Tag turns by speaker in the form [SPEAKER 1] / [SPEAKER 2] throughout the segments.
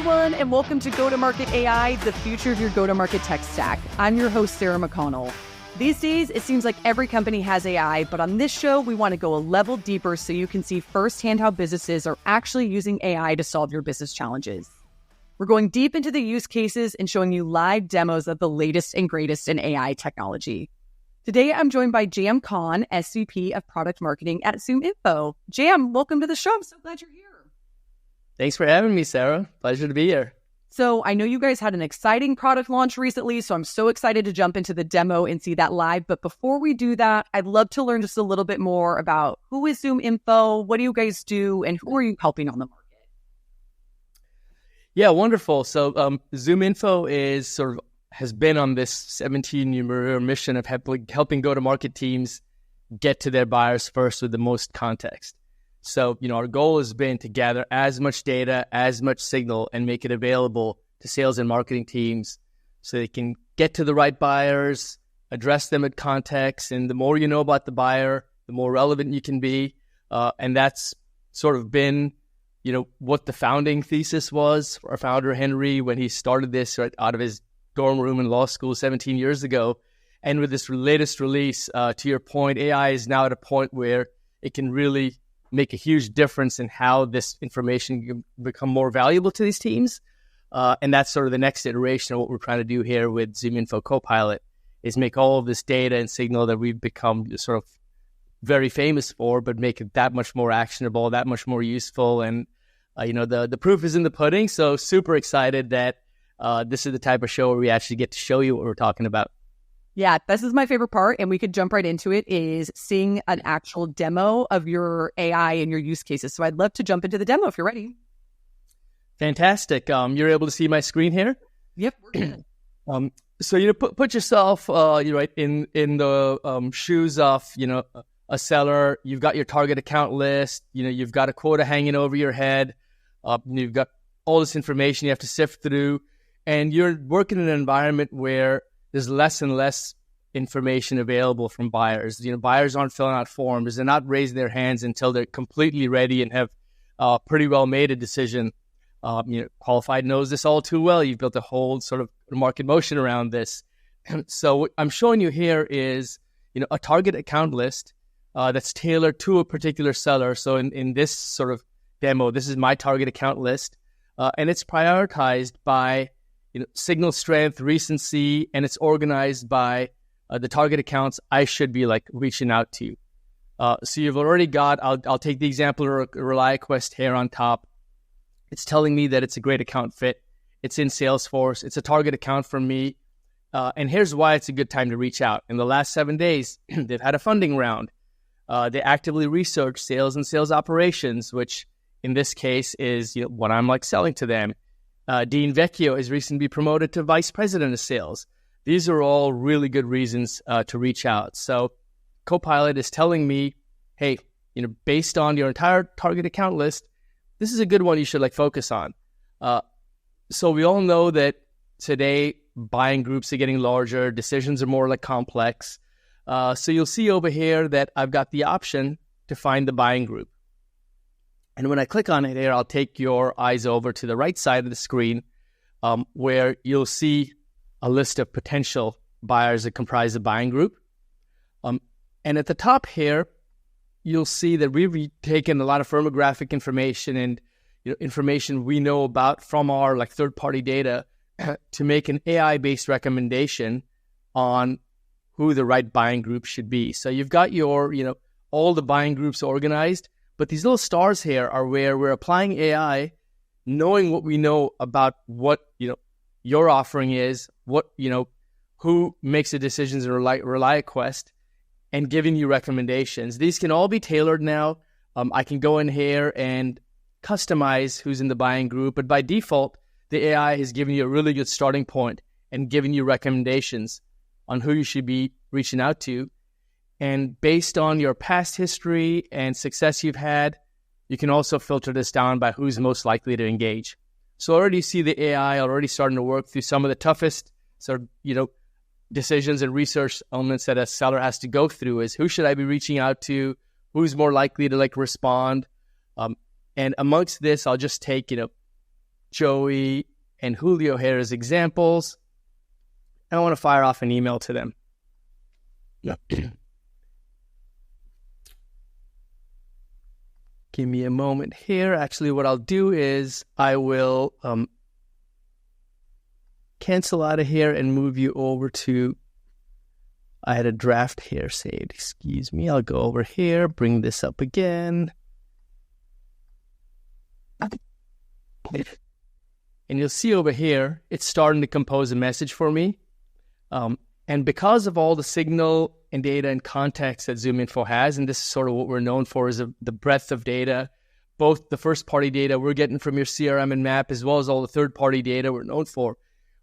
[SPEAKER 1] everyone, and welcome to Go-to-Market AI, the future of your go-to-market tech stack. I'm your host, Sarah McConnell. These days, it seems like every company has AI, but on this show, we want to go a level deeper so you can see firsthand how businesses are actually using AI to solve your business challenges. We're going deep into the use cases and showing you live demos of the latest and greatest in AI technology. Today, I'm joined by Jam Khan, SVP of Product Marketing at Zoominfo. Jam, welcome to the show. I'm so glad you're here.
[SPEAKER 2] Thanks for having me, Sarah. Pleasure to be here.
[SPEAKER 1] So I know you guys had an exciting product launch recently, so I'm so excited to jump into the demo and see that live. But before we do that, I'd love to learn just a little bit more about who is Zoominfo, what do you guys do, and who are you helping on the market?
[SPEAKER 2] Yeah, wonderful. So Zoominfo has been on this 17-year mission of helping go-to-market teams get to their buyers first with the most context. So, our goal has been to gather as much data, as much signal, and make it available to sales and marketing teams so they can get to the right buyers, address them at context, and the more you know about the buyer, the more relevant you can be. And that's sort of been, what the founding thesis was for our founder, Henry, when he started this right out of his dorm room in law school 17 years ago. And with this latest release, to your point, AI is now at a point where it can really make a huge difference in how this information can become more valuable to these teams. And that's sort of the next iteration of what we're trying to do here with Zoominfo Copilot, is make all of this data and signal that we've become sort of very famous for, but make it that much more actionable, that much more useful. And, the proof is in the pudding. So super excited that this is the type of show where we actually get to show you what we're talking about.
[SPEAKER 1] Yeah, this is my favorite part, and we could jump right into it, is seeing an actual demo of your AI and your use cases. So I'd love to jump into the demo if you're ready.
[SPEAKER 2] Fantastic. You're able to see my screen here?
[SPEAKER 1] Yep, we're good.
[SPEAKER 2] So put yourself right in the shoes of a seller. You've got your target account list. You've got a quota hanging over your head. You've got all this information you have to sift through, and you're working in an environment where there's less and less information available from buyers. Buyers aren't filling out forms. They're not raising their hands until they're completely ready and have pretty well made a decision. Qualified knows this all too well. You've built a whole sort of market motion around this. So what I'm showing you here is, a target account list that's tailored to a particular seller. So in this sort of demo, this is my target account list, and it's prioritized by signal strength, recency, and it's organized by the target accounts I should be reaching out to. So you've already got, I'll take the example of ReliaQuest here on top. It's telling me that it's a great account fit. It's in Salesforce. It's a target account for me. And here's why it's a good time to reach out. In the last 7 days, they've had a funding round. They actively research sales and sales operations, which in this case is what I'm selling to them. Dean Vecchio has recently been promoted to Vice President of Sales. These are all really good reasons to reach out. So Copilot is telling me, hey, based on your entire target account list, this is a good one you should focus on. So we all know that today buying groups are getting larger, decisions are more complex. So you'll see over here that I've got the option to find the buying group. And when I click on it here, I'll take your eyes over to the right side of the screen, where you'll see a list of potential buyers that comprise the buying group. And at the top here, you'll see that we've taken a lot of firmographic information and information we know about from our third-party data to make an AI-based recommendation on who the right buying group should be. So you've got your, all the buying groups organized. But these little stars here are where we're applying AI, knowing what we know about what, your offering is, what, who makes the decisions in ReliaQuest, and giving you recommendations. These can all be tailored now. I can go in here and customize who's in the buying group. But by default, the AI is giving you a really good starting point and giving you recommendations on who you should be reaching out to. And based on your past history and success you've had, you can also filter this down by who's most likely to engage. So already you see the AI already starting to work through some of the toughest decisions and research elements that a seller has to go through, is who should I be reaching out to, who's more likely to respond. And amongst this, I'll just take, Joey, and Julio here as examples. And I want to fire off an email to them. Give me a moment here. Actually, what I'll do is I will cancel out of here and move you over to, I had a draft here saved. Excuse me. I'll go over here, bring this up again. And you'll see over here, it's starting to compose a message for me. And because of all the signal and data and context that Zoominfo has, and this is sort of what we're known for, is the breadth of data, both the first-party data we're getting from your CRM and map, as well as all the third-party data we're known for,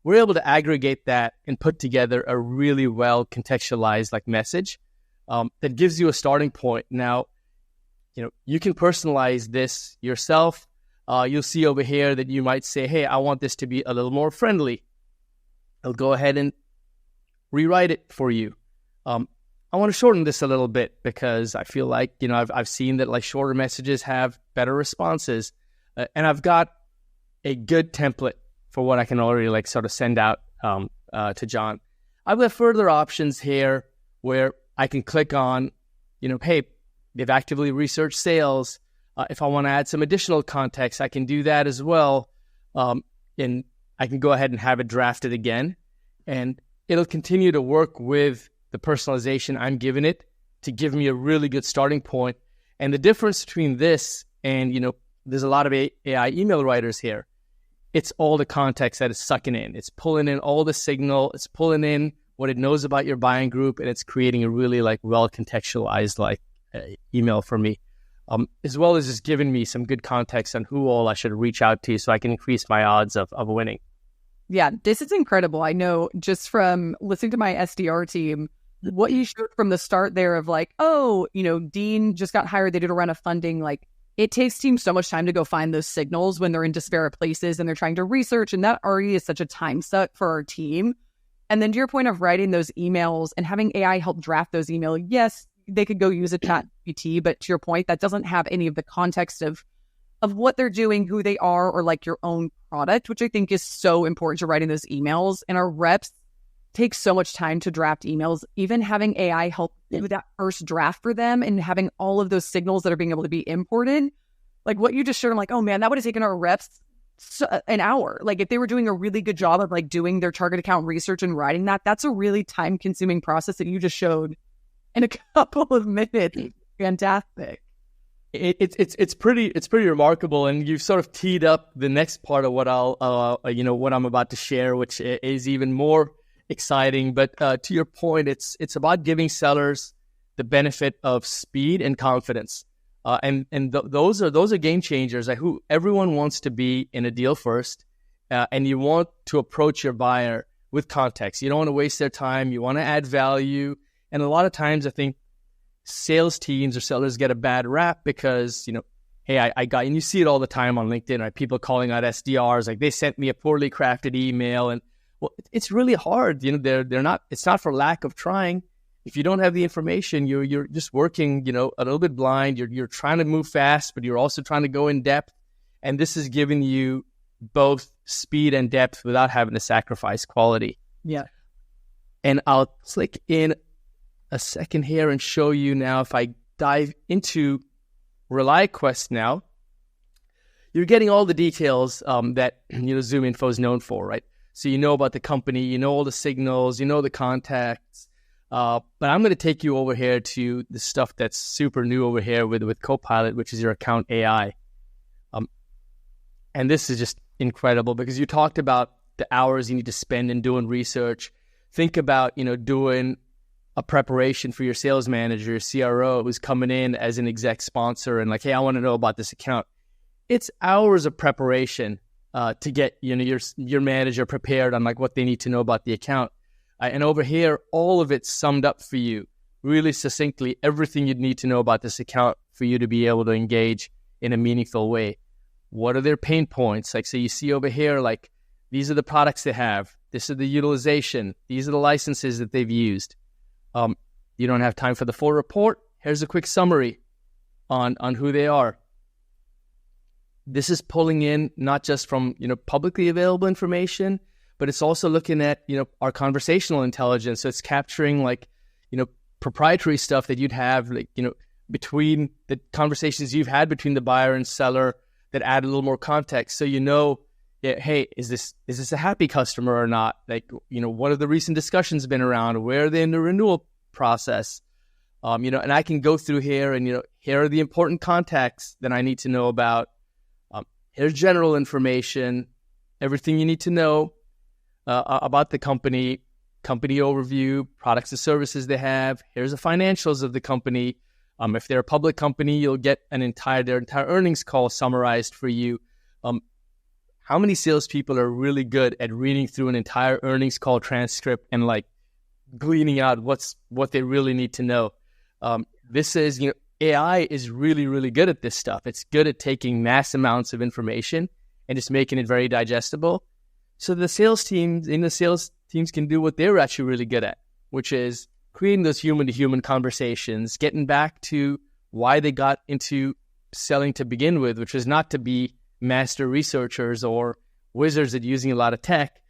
[SPEAKER 2] we're able to aggregate that and put together a really well contextualized message that gives you a starting point. Now, you can personalize this yourself. You'll see over here that you might say, hey, I want this to be a little more friendly. I'll go ahead and rewrite it for you. I want to shorten this a little bit because I feel like, I've seen that shorter messages have better responses. And I've got a good template for what I can already sort of send out to John. I've got further options here where I can click on, hey, they've actively researched sales. If I want to add some additional context, I can do that as well. And I can go ahead and have it drafted again. And it'll continue to work with the personalization I'm giving it to give me a really good starting point. And the difference between this and, there's a lot of AI email writers here. It's all the context that it's sucking in. It's pulling in all the signal. It's pulling in what it knows about your buying group, and it's creating a really well contextualized email for me, as well as just giving me some good context on who all I should reach out to so I can increase my odds of winning.
[SPEAKER 1] Yeah, this is incredible. I know just from listening to my SDR team, what you showed from the start there of Dean just got hired. They did a round of funding. It takes teams so much time to go find those signals when they're in disparate places and they're trying to research. And that already is such a time suck for our team. And then to your point of writing those emails and having AI help draft those emails, yes, they could go use a chat GPT, but to your point, that doesn't have any of the context of what they're doing, who they are, or your own product, which I think is so important to writing those emails. And our reps take so much time to draft emails. Even having AI help do that first draft for them and having all of those signals that are being able to be imported, what you just showed, I'm like, oh man, that would have taken our reps an hour. If they were doing a really good job of doing their target account research and writing that's a really time consuming process that you just showed in a couple of minutes. Fantastic.
[SPEAKER 2] It's pretty remarkable, and you've sort of teed up the next part of what what I'm about to share, which is even more exciting. But to your point, it's about giving sellers the benefit of speed and confidence, those are game changers. Who everyone wants to be in a deal first, and you want to approach your buyer with context. You don't want to waste their time. You want to add value, and a lot of times I think sales teams or sellers get a bad rap because, hey, I got, and you see it all the time on LinkedIn, right? People calling out SDRs, they sent me a poorly crafted email. And well, it's really hard. They're not, it's not for lack of trying. If you don't have the information, you're just working, a little bit blind. You're trying to move fast, but you're also trying to go in depth. And this is giving you both speed and depth without having to sacrifice quality.
[SPEAKER 1] Yeah.
[SPEAKER 2] And I'll click in a second here and show you now. If I dive into ReliQuest now, you're getting all the details that Zoominfo is known for, right? So you know about the company, you know all the signals, you know the contacts. But I'm going to take you over here to the stuff that's super new over here with Copilot, which is your account AI. And this is just incredible because you talked about the hours you need to spend in doing research. Think about doing a preparation for your sales manager, your CRO, who's coming in as an exec sponsor and hey, I want to know about this account. It's hours of preparation to get your manager prepared on what they need to know about the account. And over here, all of it's summed up for you, really succinctly, everything you'd need to know about this account for you to be able to engage in a meaningful way. What are their pain points? So you see over here, these are the products they have. This is the utilization. These are the licenses that they've used. You don't have time for the full report. Here's a quick summary on who they are. this is pulling in not just from, publicly available information, but it's also looking at, our conversational intelligence. So it's capturing like, proprietary stuff that you'd have, like, between the conversations you've had between the buyer and seller that add a little more context. So, yeah, hey, is this a happy customer or not? Like, what have the recent discussions been around? Where are they in the renewal process? And I can go through here and, here are the important contacts that I need to know about. Here's general information, everything you need to know about the company overview, products and services they have. Here's the financials of the company. If they're a public company, you'll get their entire earnings call summarized for you. How many salespeople are really good at reading through an entire earnings call transcript and like gleaning out what they really need to know? This is, AI is really, really good at this stuff. It's good at taking mass amounts of information and just making it very digestible. So the sales teams can do what they're actually really good at, which is creating those human-to-human conversations, getting back to why they got into selling to begin with, which is not to be master researchers or wizards at using a lot of tech.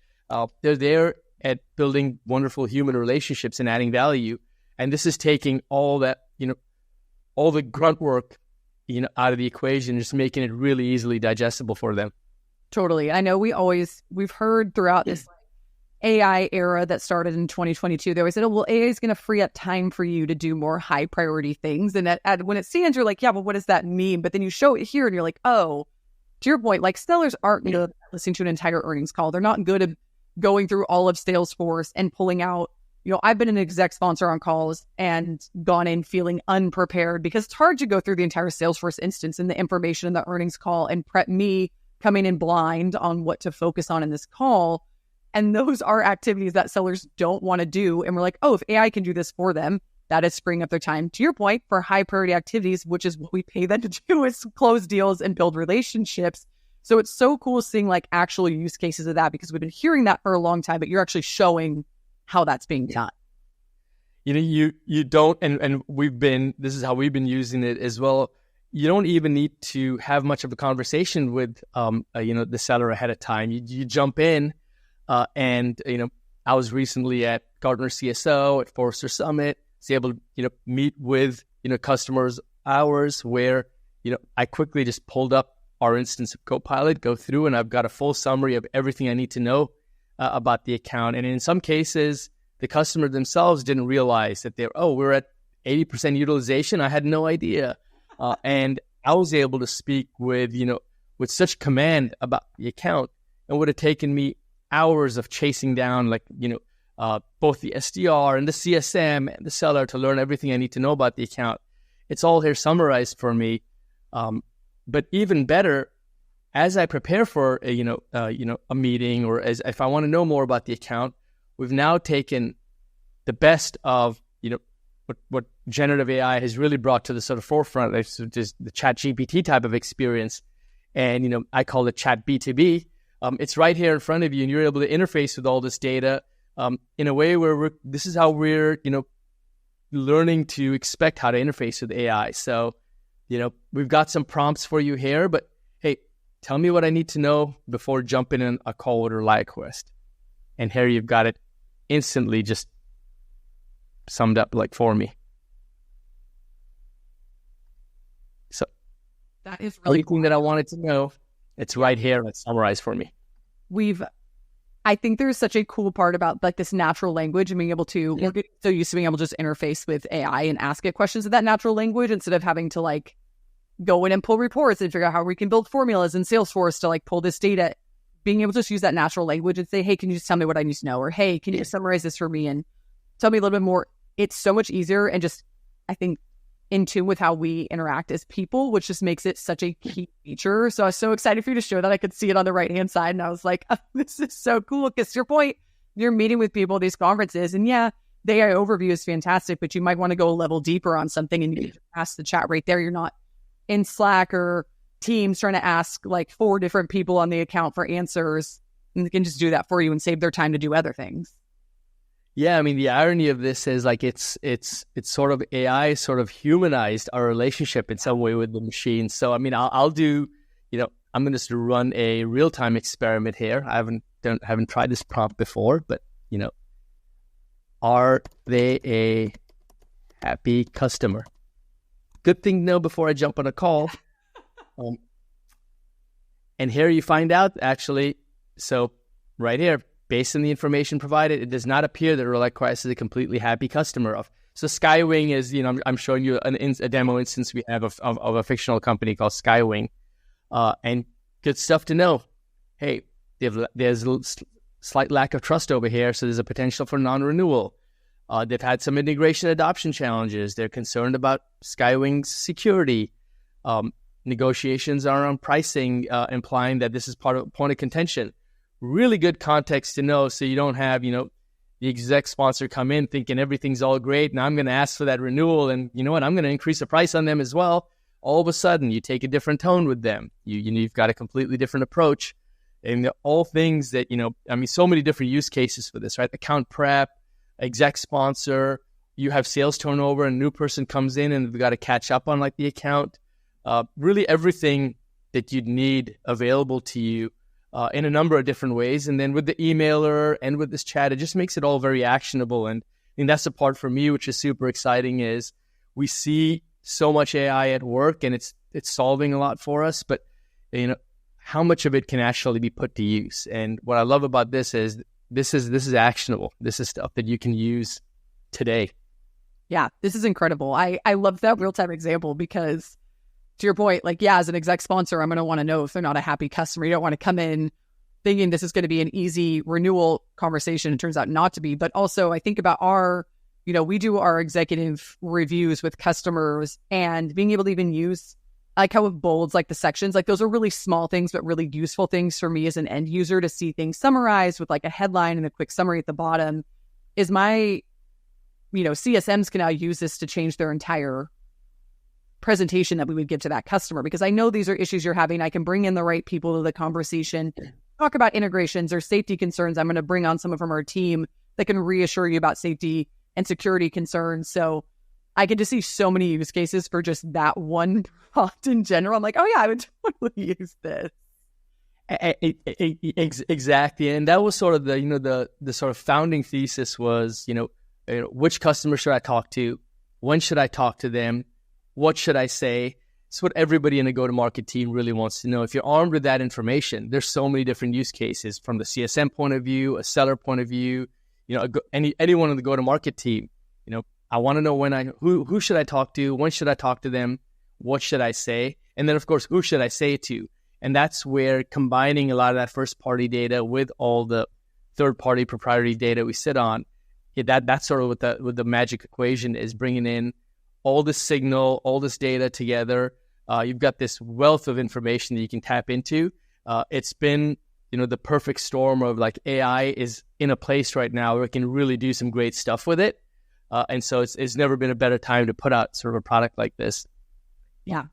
[SPEAKER 2] They're there at building wonderful human relationships and adding value. And this is taking all that, all the grunt work, out of the equation, just making it really easily digestible for them.
[SPEAKER 1] Totally. I know we've heard throughout this AI era that started in 2022, they always said, oh, well, AI is going to free up time for you to do more high priority things. And when it stands, you're like, yeah, but what does that mean? But then you show it here and you're like, oh, to your point, like sellers aren't good at listening to an entire earnings call. They're not good at going through all of Salesforce and pulling out, I've been an exec sponsor on calls and gone in feeling unprepared because it's hard to go through the entire Salesforce instance and the information in the earnings call and prep me coming in blind on what to focus on in this call. And those are activities that sellers don't want to do. And we're like, oh, if AI can do this for them, that is freeing up their time. To your point, for high priority activities, which is what we pay them to do, is close deals and build relationships. So it's so cool seeing like actual use cases of that because we've been hearing that for a long time, but you're actually showing how that's being done.
[SPEAKER 2] You don't, and this is how we've been using it as well. You don't even need to have much of a conversation with, the seller ahead of time. You jump in, and I was recently at Gartner CSO at Forrester Summit. Was able to meet with customers hours where I quickly just pulled up our instance of Copilot, go through, and I've got a full summary of everything I need to know about the account. And in some cases, the customer themselves didn't realize that we're at 80% utilization. I had no idea. And I was able to speak with such command about the account. It would have taken me hours of chasing down, both the SDR and the CSM and the seller to learn everything I need to know about the account. It's all here summarized for me. But even better, as I prepare for a meeting or as if I want to know more about the account, we've now taken the best of what generative AI has really brought to the sort of forefront, just the Chat GPT type of experience. And, I call it Chat B2B. It's right here in front of you, and you're able to interface with all this data in a way where this is how we're, learning to expect how to interface with AI. So, we've got some prompts for you here, but hey, tell me what I need to know before jumping in a call with ReliaQuest. And here you've got it instantly just summed up for me. So
[SPEAKER 1] that is really
[SPEAKER 2] everything that I wanted to know, it's right here. It's summarized for me.
[SPEAKER 1] I think there's such a cool part about this natural language and being able to, we're getting so used to being able to just interface with AI and ask it questions in that natural language instead of having to go in and pull reports and figure out how we can build formulas in Salesforce to pull this data. Being able to just use that natural language and say, hey, can you just tell me what I need to know? Or, hey, can you summarize this for me and tell me a little bit more? It's so much easier and just, I think, in tune with how we interact as people, which just makes it such a key feature. So I was so excited for you to show that. I could see it on the right-hand side. And I was like, oh, this is so cool. Because to your point, you're meeting with people at these conferences. And yeah, the AI overview is fantastic, but you might want to go a level deeper on something and you can ask the chat right there. You're not in Slack or Teams trying to ask 4 different people on the account for answers. And they can just do that for you and save their time to do other things.
[SPEAKER 2] Yeah, I mean, the irony of this is it's sort of AI sort of humanized our relationship in some way with the machine. So, I mean, I'll do, I'm going to run a real-time experiment here. I haven't tried this prompt before, but are they a happy customer? Good thing to know before I jump on a call. And here you find out, actually, so right here, based on the information provided, it does not appear that Roulette Quest is a completely happy customer. So Skywing is, I'm showing you a demo instance we have of a fictional company called Skywing. And good stuff to know. Hey, there's a slight lack of trust over here, so there's a potential for non-renewal. They've had some integration adoption challenges. They're concerned about Skywing's security. Negotiations are on pricing, implying that this is point of contention. Really good context to know, so you don't have, the exec sponsor come in thinking everything's all great, and I'm going to ask for that renewal, and you know what, I'm going to increase the price on them as well. All of a sudden, you take a different tone with them. You've got a completely different approach, and all things that, so many different use cases for this, right? Account prep, exec sponsor, you have sales turnover, and a new person comes in, and they've got to catch up on the account. Really everything that you'd need available to you in a number of different ways. And then with the emailer and with this chat, it just makes it all very actionable. And that's the part for me, which is super exciting, is we see so much AI at work, and it's solving a lot for us. But, how much of it can actually be put to use? And what I love about this is this is actionable. This is stuff that you can use today.
[SPEAKER 1] Yeah, this is incredible. I love that real-time example because, to your point, as an exec sponsor, I'm going to want to know if they're not a happy customer. You don't want to come in thinking this is going to be an easy renewal conversation. It turns out not to be. But also, I think about we do our executive reviews with customers, and being able to even use, how it bolds, the sections, those are really small things, but really useful things for me as an end user to see things summarized with a headline and a quick summary at the bottom. Is my, CSMs can now use this to change their entire presentation that we would give to that customer, because I know these are issues you're having. I can bring in the right people to the conversation, talk about integrations or safety concerns. I'm going to bring on someone from our team that can reassure you about safety and security concerns. So I get to see so many use cases for just that one prompt in general. I'm oh yeah, I would totally use this.
[SPEAKER 2] Exactly. And that was sort of the sort of founding thesis was, which customer should I talk to? When should I talk to them? What should I say? It's what everybody in the go-to-market team really wants to know. If you're armed with that information, there's so many different use cases from the CSM point of view, a seller point of view, anyone on the go-to-market team. I want to know who should I talk to? When should I talk to them? What should I say? And then, of course, who should I say it to? And that's where combining a lot of that first-party data with all the third-party proprietary data we sit on, that's sort of what the magic equation is, bringing in all this signal, all this data together. You've got this wealth of information that you can tap into. It's been, the perfect storm of AI is in a place right now where it can really do some great stuff with it. And so it's never been a better time to put out sort of a product like this.
[SPEAKER 1] Yeah.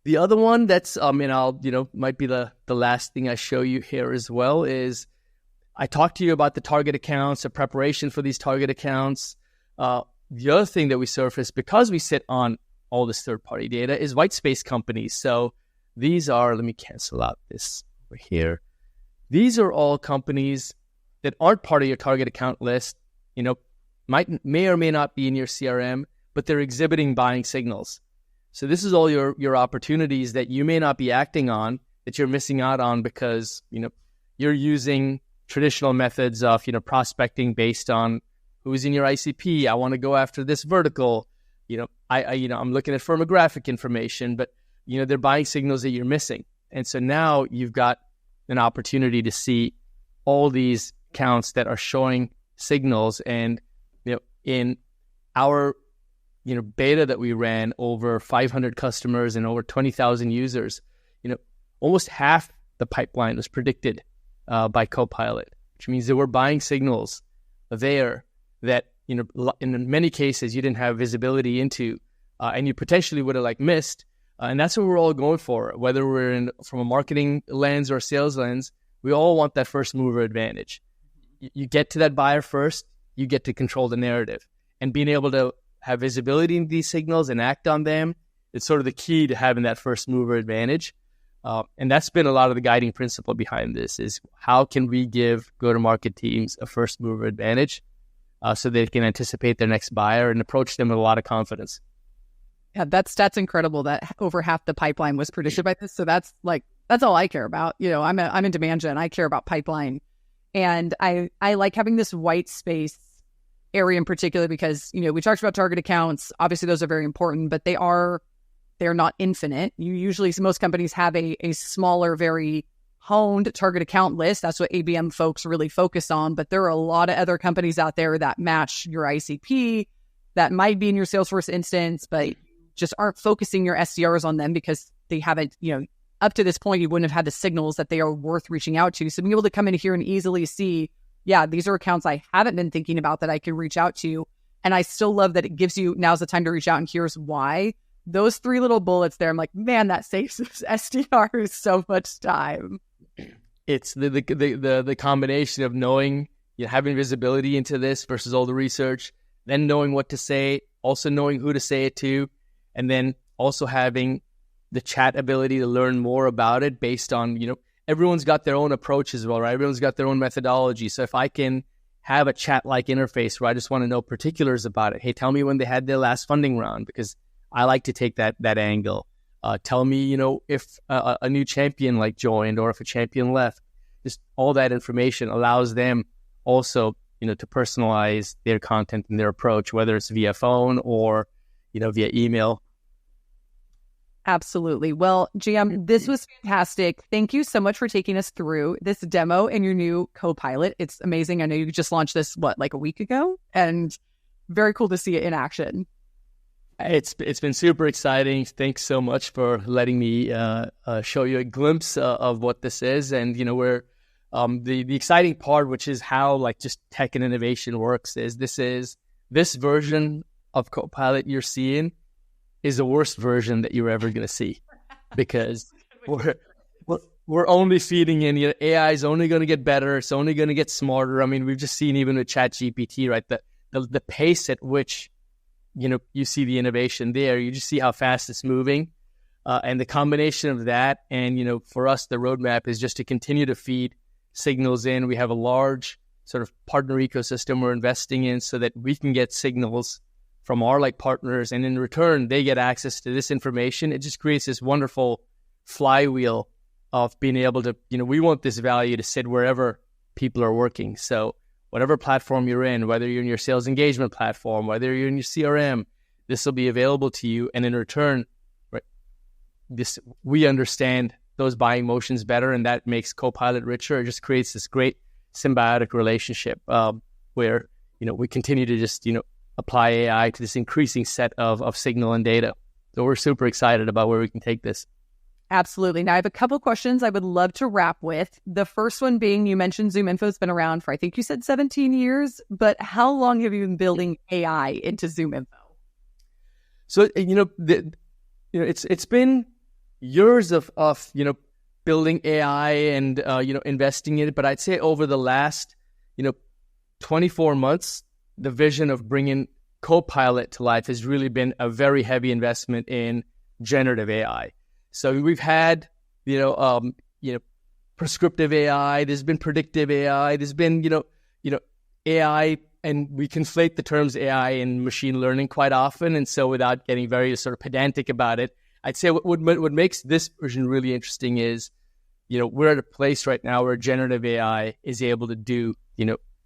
[SPEAKER 2] The other one that's, might be the last thing I show you here as well is I talked to you about the target accounts, the preparation for these target accounts. The other thing that we surface, because we sit on all this third-party data, is white space companies. So these are, let me cancel out this over here. These are all companies that aren't part of your target account list, may or may not be in your CRM, but they're exhibiting buying signals. So this is all your opportunities that you may not be acting on, that you're missing out on because, you're using traditional methods of, prospecting based on who's in your ICP. I want to go after this vertical. I'm looking at firmographic information, but, they're buying signals that you're missing. And so now you've got an opportunity to see all these accounts that are showing signals. And, in our, beta that we ran, over 500 customers and over 20,000 users, almost half the pipeline was predicted by Copilot, which means there were buying signals there that, in many cases you didn't have visibility into, and you potentially would have missed. And that's what we're all going for, whether we're from a marketing lens or a sales lens. We all want that first mover advantage. You get to that buyer first, you get to control the narrative, and being able to have visibility in these signals and act on them it's sort of the key to having that first mover advantage. And that's been a lot of the guiding principle behind this is how can we give go-to-market teams a first mover advantage so they can anticipate their next buyer and approach them with a lot of confidence.
[SPEAKER 1] Yeah, that's incredible that over half the pipeline was predicted by this. So that's all I care about. I'm in demand gen. I care about pipeline. And I like having this white space area in particular because, we talked about target accounts. Obviously, those are very important, but they're not infinite. Most companies have a smaller, very honed target account list. That's what ABM folks really focus on. But there are a lot of other companies out there that match your ICP, that might be in your Salesforce instance, but just aren't focusing your SDRs on them because they haven't, up to this point, you wouldn't have had the signals that they are worth reaching out to. So being able to come in here and easily see, yeah, these are accounts I haven't been thinking about that I can reach out to. And I still love that it gives you, now's the time to reach out and here's why. Those 3 little bullets there, I'm like, man, that saves SDRs so much time.
[SPEAKER 2] It's the combination of knowing, having visibility into this versus all the research, then knowing what to say, also knowing who to say it to, and then also having the chat ability to learn more about it based on, everyone's got their own approach as well, right? Everyone's got their own methodology. So if I can have a chat-like interface where I just want to know particulars about it, hey, tell me when they had their last funding round, because I like to take that angle. Tell me, if a new champion joined or if a champion left. Just all that information allows them also, to personalize their content and their approach, whether it's via phone or, via email.
[SPEAKER 1] Absolutely. Well, GM, this was fantastic. Thank you so much for taking us through this demo and your new Copilot. It's amazing. I know you just launched this, a week ago? And very cool to see it in action.
[SPEAKER 2] It's been super exciting. Thanks so much for letting me show you a glimpse of what this is. And, we're the exciting part, which is how just tech and innovation works, is this version of Copilot you're seeing is the worst version that you're ever going to see, because we're only feeding in. AI is only going to get better. It's only going to get smarter. I mean, we've just seen even with ChatGPT, right? The pace at which you see the innovation there. You just see how fast it's moving, and the combination of that and for us, the roadmap is just to continue to feed signals in. We have a large sort of partner ecosystem we're investing in so that we can get signals from our partners, and in return they get access to this information. It just creates this wonderful flywheel of being able to, we want this value to sit wherever people are working. So whatever platform you're in, whether you're in your sales engagement platform, whether you're in your CRM, this will be available to you. And in return, right, we understand those buying motions better, and that makes Copilot richer. It just creates this great symbiotic relationship where we continue to just apply AI to this increasing set of signal and data. So we're super excited about where we can take this.
[SPEAKER 1] Absolutely. Now, I have a couple of questions I would love to wrap with. The first one being, you mentioned Zoominfo has been around for, I think you said 17 years, but how long have you been building AI into Zoominfo?
[SPEAKER 2] So, it's been years of building AI and, investing in it. But I'd say over the last, 24 months, the vision of bringing Copilot to life has really been a very heavy investment in generative AI. So we've had, prescriptive AI. There's been predictive AI. There's been, AI, and we conflate the terms AI and machine learning quite often. And so, without getting very sort of pedantic about it, I'd say what makes this version really interesting is, we're at a place right now where generative AI is able to do,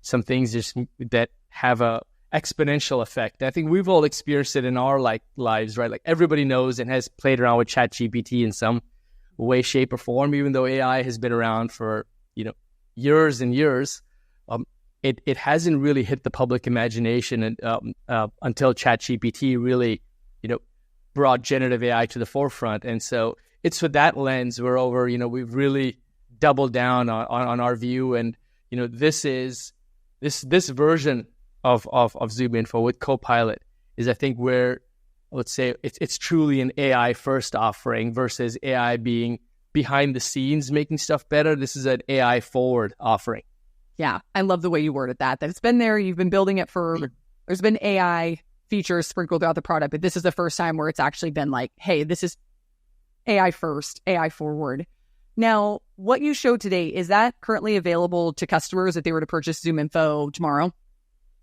[SPEAKER 2] some things just that have a exponential effect. I think we've all experienced it in our lives, right? Everybody knows and has played around with ChatGPT in some way, shape, or form. Even though AI has been around for years and years, it hasn't really hit the public imagination until ChatGPT really brought generative AI to the forefront. And so it's with that lens where we've really doubled down on our view, and this version of Zoominfo with Copilot is, I think, where, let's say, it's truly an AI first offering versus AI being behind the scenes making stuff better. This is an AI forward offering.
[SPEAKER 1] Yeah, I love the way you worded that it's been there. You've been building it there's been AI features sprinkled throughout the product, but this is the first time where it's actually been like, hey, this is AI first, AI forward. Now, what you showed today, is that currently available to customers if they were to purchase Zoominfo tomorrow?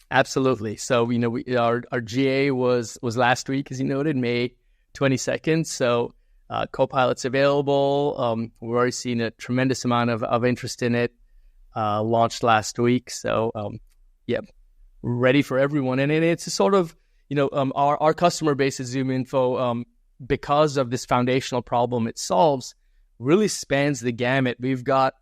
[SPEAKER 2] Absolutely. So, our GA was last week, as you noted, May 22nd. So, Copilot's available. We're already seeing a tremendous amount of interest in it. Launched last week. So, ready for everyone. And it's a sort of, our customer base at Zoominfo, because of this foundational problem it solves, really spans the gamut. We've got,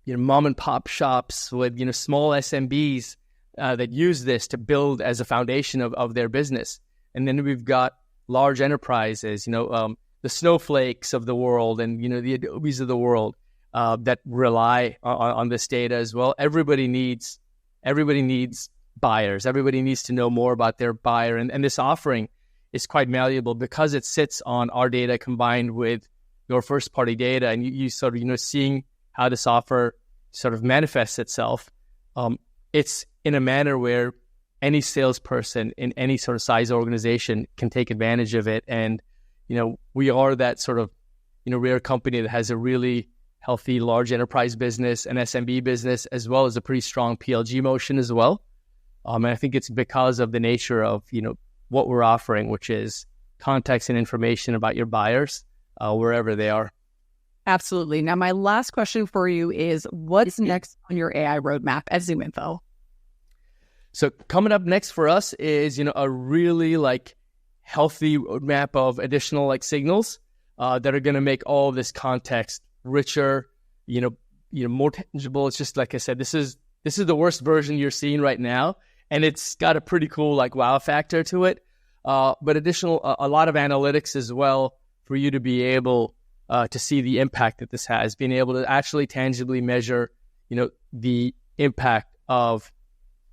[SPEAKER 2] mom and pop shops with, small SMBs that use this to build as a foundation of their business. And then we've got large enterprises, the Snowflakes of the world and, the Adobes of the world that rely on this data as well. Everybody needs buyers. Everybody needs to know more about their buyer. And this offering is quite malleable because it sits on our data combined with your first party data, and you sort of, seeing how this offer sort of manifests itself. It's in a manner where any salesperson in any sort of size organization can take advantage of it. And, we are that sort of, rare company that has a really healthy large enterprise business and SMB business, as well as a pretty strong PLG motion as well. And I think it's because of the nature of, what we're offering, which is context and information about your buyers, wherever they are.
[SPEAKER 1] Absolutely. Now, my last question for you is, what's next on your AI roadmap at Zoominfo?
[SPEAKER 2] So coming up next for us is, a really healthy roadmap of additional signals that are going to make all of this context richer, more tangible. It's just like I said, this is the worst version you're seeing right now, and it's got a pretty cool wow factor to it. But a lot of analytics as well for you to be able to see the impact that this has, being able to actually tangibly measure, the impact of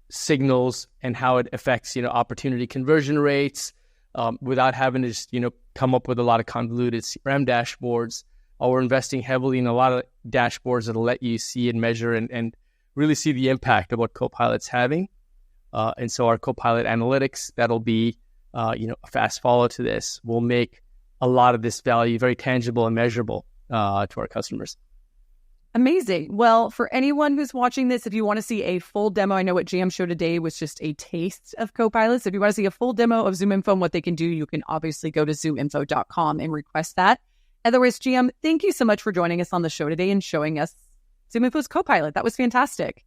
[SPEAKER 2] signals and how it affects, opportunity conversion rates, without having to just, come up with a lot of convoluted CRM dashboards. We're investing heavily in a lot of dashboards that'll let you see and measure and really see the impact of what Copilot's having. And so our Copilot analytics, that'll be, a fast follow to this, will make a lot of this value very tangible and measurable to our customers.
[SPEAKER 1] Amazing. Well, for anyone who's watching this, if you want to see a full demo, I know what GM showed today was just a taste of Copilot. So if you want to see a full demo of Zoominfo and what they can do, you can obviously go to zoominfo.com and request that. Otherwise, GM, thank you so much for joining us on the show today and showing us Zoominfo's Copilot. That was fantastic.